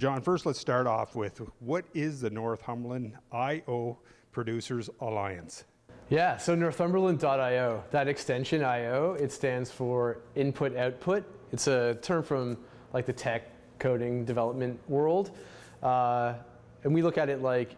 John, first let's start off with what is the Northumberland I/O Producers Alliance? Yeah, so Northumberland.io, that extension IO, it stands for input output. It's a term from like the tech coding development world. And we look at it like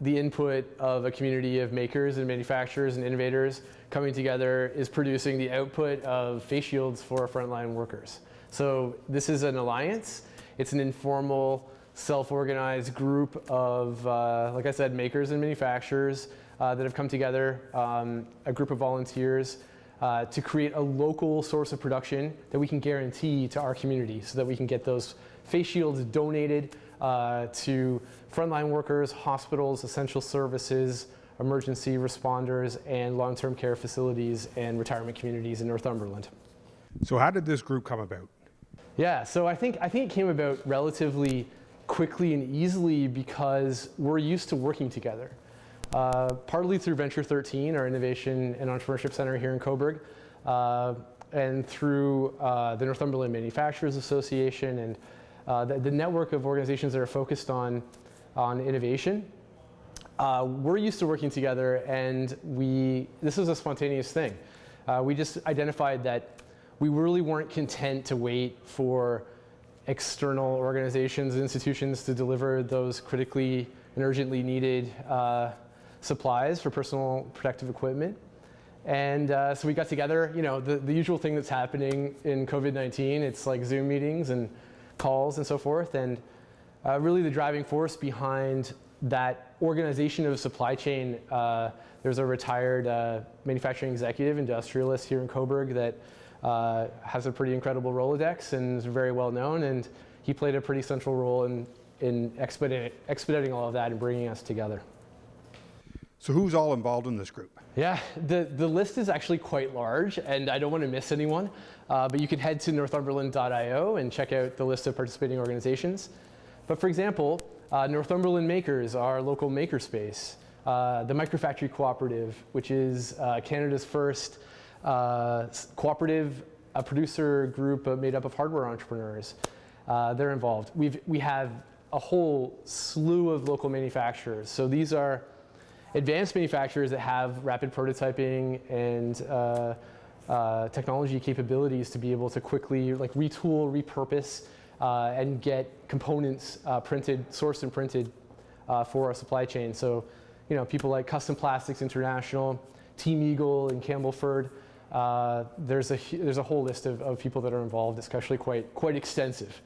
the input of a community of makers and manufacturers and innovators coming together is producing the output of face shields for frontline workers. So this is an alliance. It's an informal, self-organized group of, like I said, makers and manufacturers that have come together, a group of volunteers, to create a local source of production that we can guarantee to our community so that we can get those face shields donated to frontline workers, hospitals, essential services, emergency responders, and long-term care facilities and retirement communities in Northumberland. So how did this group come about? Yeah, so I think it came about relatively quickly and easily because we're used to working together. Partly through Venture 13, our Innovation and Entrepreneurship Center here in Cobourg, and through the Northumberland Manufacturers Association and the network of organizations that are focused on innovation. We're used to working together, and this was a spontaneous thing. We just identified that we really weren't content to wait for external organizations and institutions to deliver those critically and urgently needed supplies for personal protective equipment. And so we got together, the usual thing that's happening in COVID-19, it's like Zoom meetings and calls and so forth. And really the driving force behind that organization of a supply chain, there's a retired manufacturing executive, industrialist here in Cobourg that has a pretty incredible Rolodex and is very well known, and he played a pretty central role in expediting all of that and bringing us together. So who's all involved in this group? Yeah, the list is actually quite large, and I don't want to miss anyone, but you can head to Northumberland.io and check out the list of participating organizations. But for example, Northumberland Makers, our local makerspace, the Microfactory Cooperative, which is Canada's first cooperative producer group made up of hardware entrepreneurs. They're involved. We have a whole slew of local manufacturers. So these are advanced manufacturers that have rapid prototyping and technology capabilities to be able to quickly retool, repurpose, and get components sourced and printed for our supply chain. So, people like Custom Plastics International, Team Eagle, and Campbellford. There's a whole list of people that are involved. It's actually quite extensive.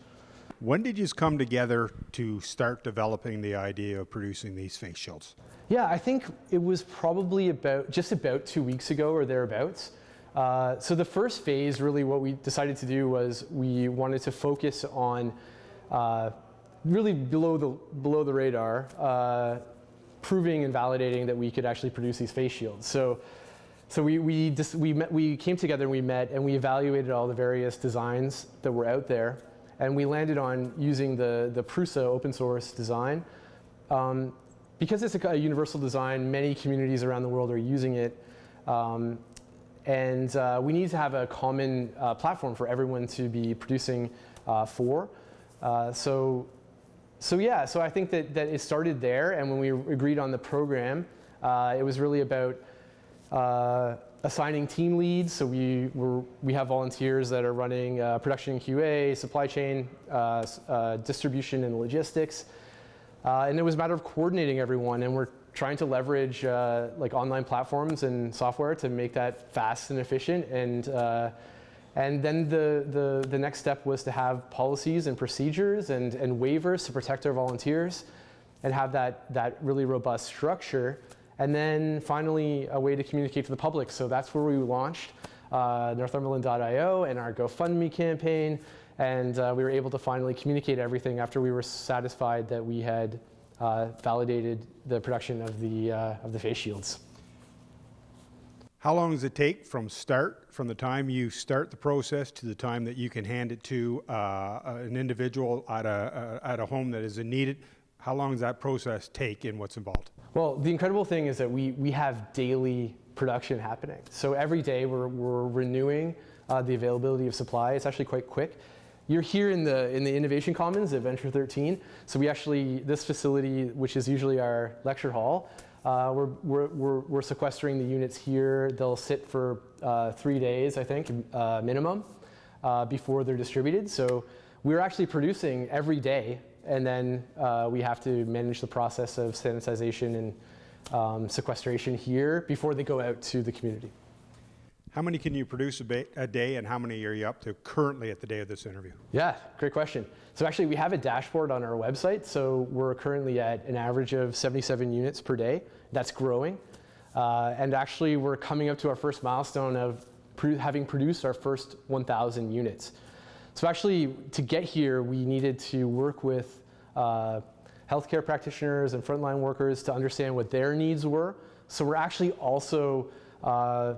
When did you come together to start developing the idea of producing these face shields? Yeah, I think it was probably just about 2 weeks ago or thereabouts. So the first phase, really what we decided to do was we wanted to focus on really below the radar, proving and validating that we could actually produce these face shields. So we came together and we met and we evaluated all the various designs that were out there, and we landed on using the Prusa open source design. Because it's a universal design, many communities around the world are using it, and we need to have a common platform for everyone to be producing for. So I think that it started there, and when we agreed on the program, it was really about assigning team leads. So we have volunteers that are running production and QA, supply chain, distribution and logistics. And it was a matter of coordinating everyone, and we're trying to leverage online platforms and software to make that fast and efficient. And then the next step was to have policies and procedures and waivers to protect our volunteers and have that really robust structure. And then finally, a way to communicate to the public. So that's where we launched Northumberland.io and our GoFundMe campaign. And we were able to finally communicate everything after we were satisfied that we had validated the production of the face shields. How long does it take from the time you start the process to the time that you can hand it to an individual at a home that is in need? How long does that process take and what's involved? Well, the incredible thing is that we have daily production happening. So every day we're renewing the availability of supply. It's actually quite quick. You're here in the Innovation Commons at Venture 13. So we actually, this facility, which is usually our lecture hall, we're sequestering the units here. They'll sit for 3 days, I think, minimum, before they're distributed. So we're actually producing every day, and then we have to manage the process of sanitization and sequestration here before they go out to the community. How many can you produce a day, and how many are you up to currently at the day of this interview? Yeah, great question. So actually, we have a dashboard on our website. So we're currently at an average of 77 units per day. That's growing. And actually, we're coming up to our first milestone of having produced our first 1,000 units. So actually, to get here, we needed to work with healthcare practitioners and frontline workers to understand what their needs were. So we're actually also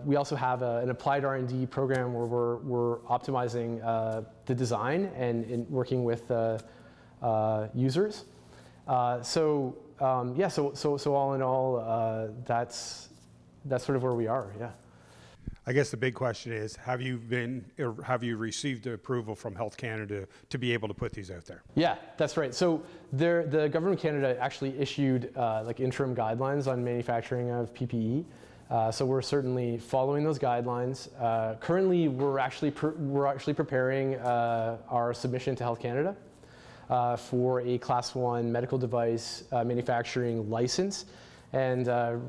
we also have an applied R&D program where we're optimizing the design and working with users. So all in all, that's sort of where we are. Yeah. I guess the big question is, have you received approval from Health Canada to be able to put these out there? Yeah, that's right. So the government of Canada actually issued like interim guidelines on manufacturing of PPE. So we're certainly following those guidelines. Currently, we're actually preparing our submission to Health Canada for a Class 1 medical device manufacturing license, and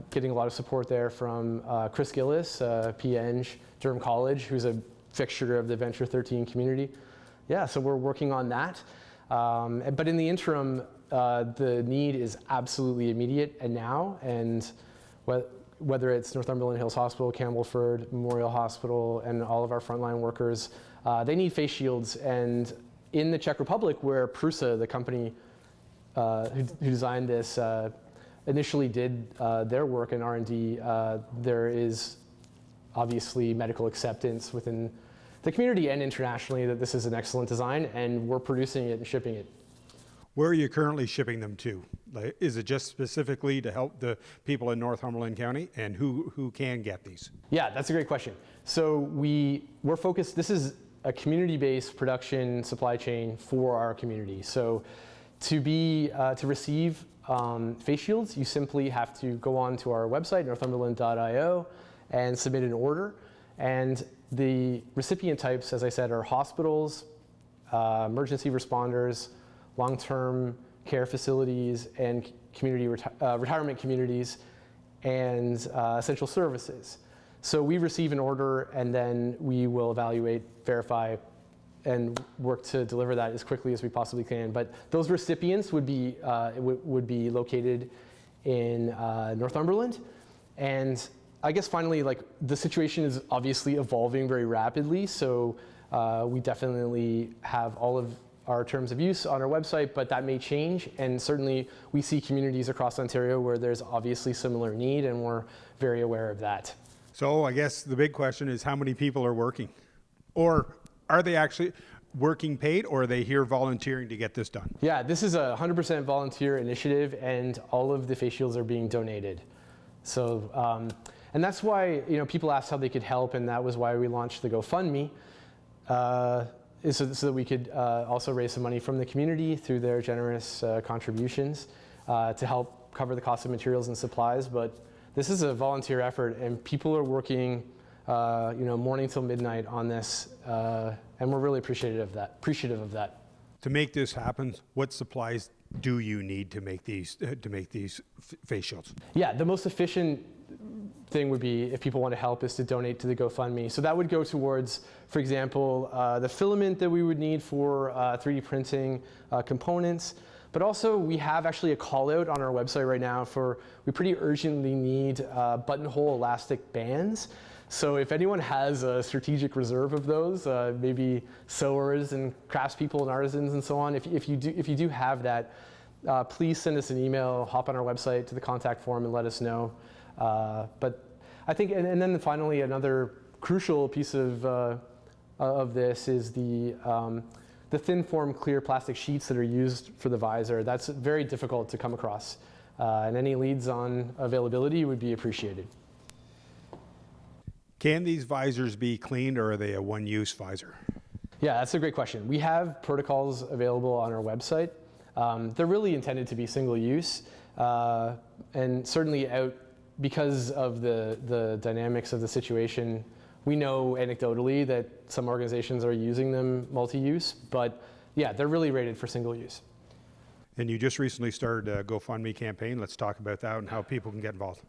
getting a lot of support there from Chris Gillis, PEng, Durham College, who's a fixture of the Venture 13 community. Yeah, so we're working on that. But in the interim, the need is absolutely immediate and now, and whether it's Northumberland Hills Hospital, Campbellford, Memorial Hospital, and all of our frontline workers, they need face shields. And in the Czech Republic, where Prusa, the company who designed this, initially did their work in R&D, there is obviously medical acceptance within the community and internationally that this is an excellent design, and we're producing it and shipping it. Where are you currently shipping them to? Is it just specifically to help the people in Northumberland County, and who can get these? Yeah, that's a great question. So we're focused, this is a community-based production supply chain for our community. So to receive face shields, you simply have to go on to our website, northumberland.io, and submit an order. And the recipient types, as I said, are hospitals, emergency responders, long-term care facilities, and community retirement communities, and essential services. So we receive an order, and then we will evaluate, verify, and work to deliver that as quickly as we possibly can. But those recipients would be located in Northumberland. And I guess finally, like, the situation is obviously evolving very rapidly. So we definitely have all of our terms of use on our website, but that may change. And certainly we see communities across Ontario where there's obviously similar need, and we're very aware of that. So I guess the big question is, how many people are working? Or are they actually working paid, or are they here volunteering to get this done? Yeah, this is a 100% volunteer initiative, and all of the face shields are being donated. So, and that's why, people asked how they could help, and that was why we launched the GoFundMe, so that we could also raise some money from the community through their generous contributions to help cover the cost of materials and supplies. But this is a volunteer effort, and people are working morning till midnight on this, and we're really appreciative of that. To make this happen, what supplies do you need to make these face shields? Yeah, the most efficient thing would be, if people want to help, is to donate to the GoFundMe. So that would go towards, for example, the filament that we would need for 3D printing components. But also, we have actually a call out on our website right now we pretty urgently need buttonhole elastic bands. So if anyone has a strategic reserve of those, maybe sewers and craftspeople and artisans and so on, if you do have that, please send us an email, hop on our website to the contact form and let us know. But I think, and then finally, another crucial piece of this is the thin form clear plastic sheets that are used for the visor. That's very difficult to come across, and any leads on availability would be appreciated. Can these visors be cleaned, or are they a one-use visor? Yeah, that's a great question. We have protocols available on our website. They're really intended to be single use, and certainly because of the dynamics of the situation, we know anecdotally that some organizations are using them multi-use, but yeah, they're really rated for single use. And you just recently started a GoFundMe campaign. Let's talk about that and how people can get involved.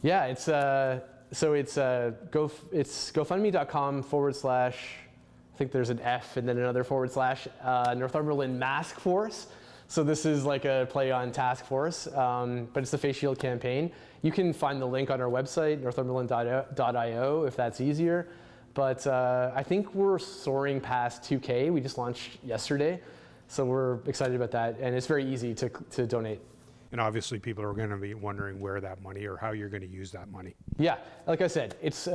Yeah, it's GoFundMe.com / I think there's an F and then another / Northumberland Mask Force. So this is like a play on task force, but it's the face shield campaign. You can find the link on our website, northumberland.io, if that's easier. But I think we're soaring past 2K. We just launched yesterday. So we're excited about that. And it's very easy to donate. And obviously people are going to be wondering where that money or how you're going to use that money. Yeah, like I said, it's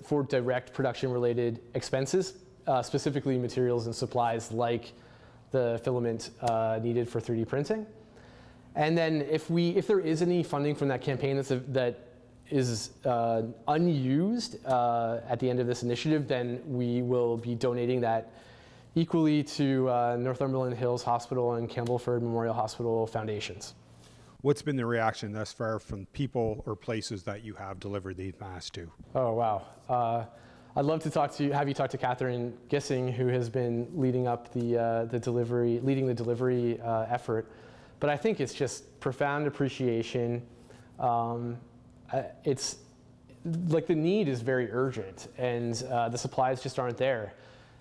for direct production related expenses, specifically materials and supplies like the filament needed for 3D printing. And then if there is any funding from that campaign that is unused at the end of this initiative, then we will be donating that equally to Northumberland Hills Hospital and Campbellford Memorial Hospital foundations. What's been the reaction thus far from people or places that you have delivered these masks to? Oh, wow. I'd love to have you talk to Catherine Gissing, who has been leading up the delivery effort. But I think it's just profound appreciation. It's like the need is very urgent, and the supplies just aren't there.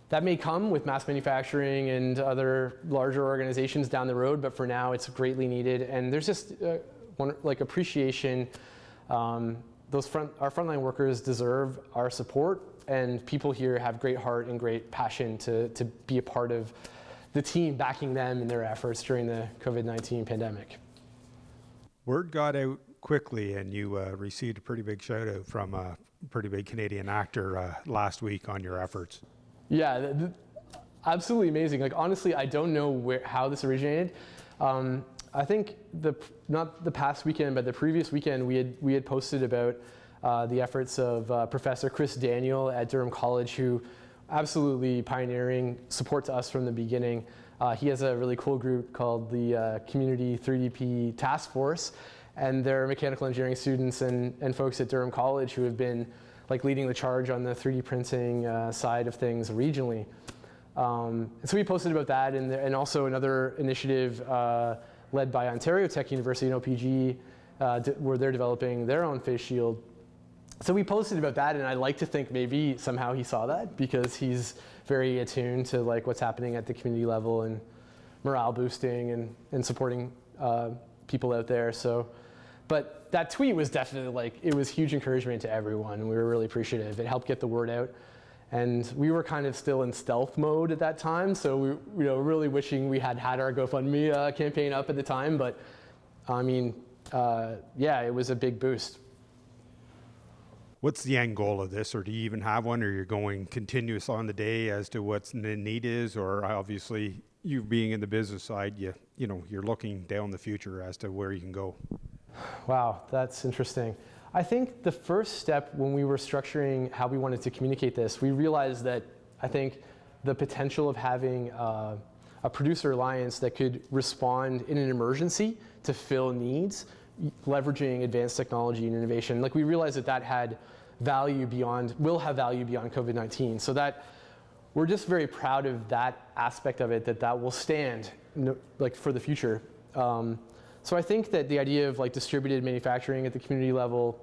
That may come with mass manufacturing and other larger organizations down the road, but for now it's greatly needed. And there's just appreciation. Our frontline workers deserve our support, and people here have great heart and great passion to be a part of the team backing them in their efforts during the COVID-19 pandemic. Word got out quickly, and you received a pretty big shout out from a pretty big Canadian actor last week on your efforts. Yeah, absolutely amazing. Like, honestly, I don't know how this originated. I think not the past weekend, but the previous weekend, we had posted about the efforts of Professor Chris Daniel at Durham College, who absolutely pioneering support to us from the beginning. He has a really cool group called the Community 3DP Task Force, and they're mechanical engineering students and folks at Durham College who have been like leading the charge on the 3D printing side of things regionally. And so we posted about that, and also another initiative led by Ontario Tech University and OPG, where they're developing their own face shield. So we posted about that, and I like to think maybe somehow he saw that, because he's very attuned to like what's happening at the community level and morale boosting and supporting people out there. But that tweet was definitely it was huge encouragement to everyone. We were really appreciative. It helped get the word out. And we were kind of still in stealth mode at that time, so we really wishing we had our GoFundMe campaign up at the time. But I mean, yeah, it was a big boost. What's the end goal of this, or do you even have one, or you're going continuous on the day as to what the need is, or obviously you being in the business side, you're looking down the future as to where you can go? Wow, that's interesting. I think the first step when we were structuring how we wanted to communicate this, we realized that I think the potential of having a producer alliance that could respond in an emergency to fill needs, leveraging advanced technology and innovation, we realized that had value will have value beyond COVID-19. So that we're just very proud of that aspect of it, that will stand for the future. So I think that the idea of distributed manufacturing at the community level,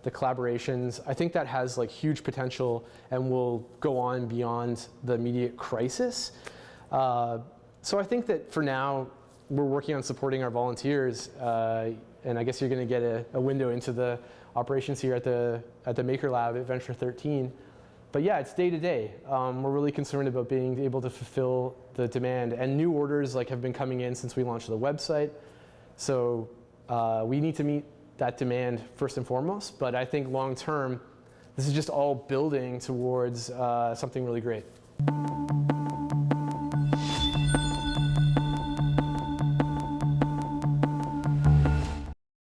the collaborations, I think that has huge potential and will go on beyond the immediate crisis. So I think that for now, we're working on supporting our volunteers, and I guess you're going to get a window into the operations here at the Maker Lab at Venture 13. But yeah, it's day to day. We're really concerned about being able to fulfill the demand, and new orders have been coming in since we launched the website. So we need to meet that demand first and foremost, but I think long term, this is just all building towards something really great.